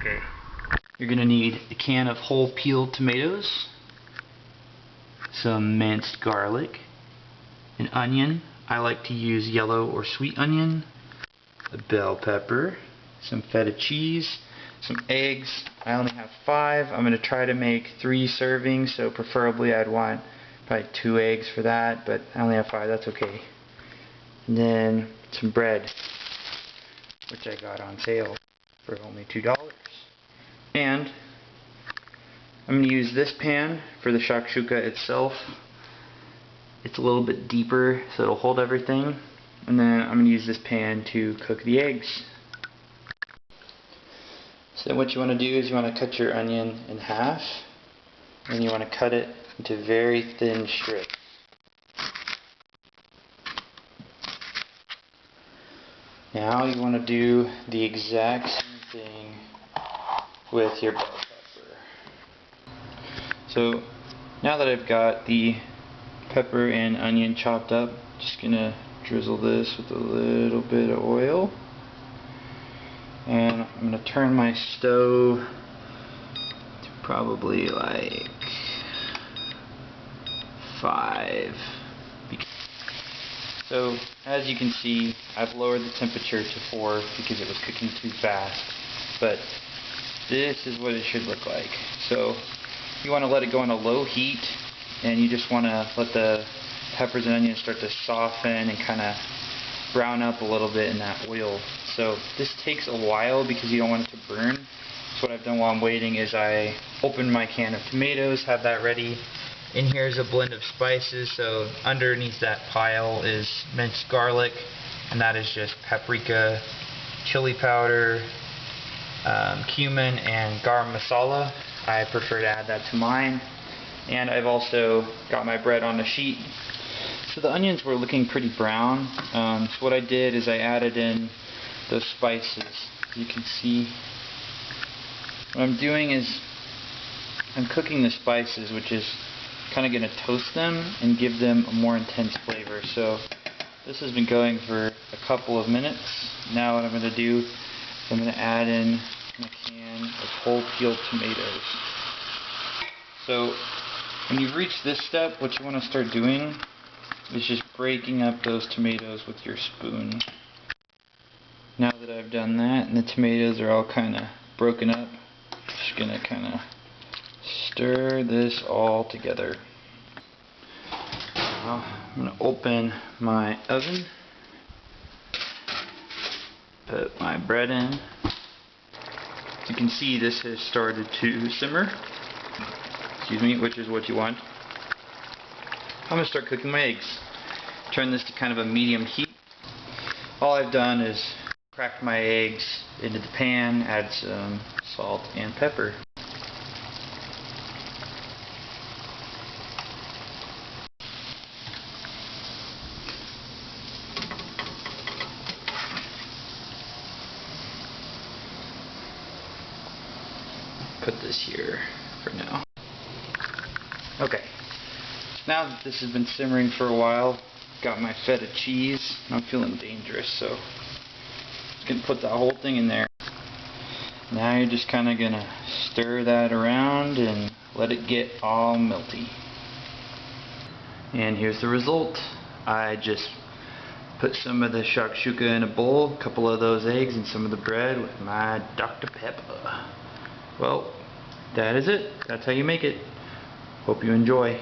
Okay. You're gonna need a can of whole peeled tomatoes, some minced garlic, an onion. I like to use yellow or sweet onion, a bell pepper, some feta cheese, some eggs. I only have 5. I'm going to try to make 3 servings, so preferably I'd want probably 2 eggs for that, but I only have 5, that's okay. And then some bread, which I got on sale for only $2. And I'm going to use this pan for the shakshuka itself. It's a little bit deeper, so it'll hold everything. And then I'm going to use this pan to cook the eggs. So what you want to do is you want to cut your onion in half, and you want to cut it into very thin strips. Now you want to do the exact same thing with your bell pepper. So now that I've got the pepper and onion chopped up, just gonna drizzle this with a little bit of oil, and I'm gonna turn my stove to probably like 5. So as you can see, I've lowered the temperature to 4 because it was cooking too fast, but this is what it should look like. So you want to let it go on a low heat, and you just want to let the peppers and onions start to soften and kind of brown up a little bit in that oil. So this takes a while because you don't want it to burn. So what I've done while I'm waiting is I open my can of tomatoes, have that ready. In here is a blend of spices, so underneath that pile is minced garlic, and that is just paprika, chili powder, cumin, and garam masala. I prefer to add that to mine. And I've also got my bread on a sheet. So the onions were looking pretty brown. So what I did is I added in those spices. You can see what I'm doing is I'm cooking the spices, which is kind of going to toast them and give them a more intense flavor. So this has been going for a couple of minutes. Now what I'm going to do is I'm going to add in a can of whole peeled tomatoes. So when you've reached this step, what you want to start doing is just breaking up those tomatoes with your spoon. Now that I've done that and the tomatoes are all kind of broken up, I'm just going to kind of stir this all together. Now I'm going to open my oven, put my bread in. As you can see, this has started to simmer. Excuse me, which is what you want. I'm going to start cooking my eggs. Turn this to kind of a medium heat. All I've done is cracked my eggs into the pan, add some salt and pepper. Put this here for now. Okay, now that this has been simmering for a while, got my feta cheese, and I'm feeling dangerous, so I'm going to put that whole thing in there. Now you're just kind of going to stir that around and let it get all melty. And here's the result. I just put some of the shakshuka in a bowl, a couple of those eggs, and some of the bread with my Dr. Pepper. Well, that is it. That's how you make it. Hope you enjoy.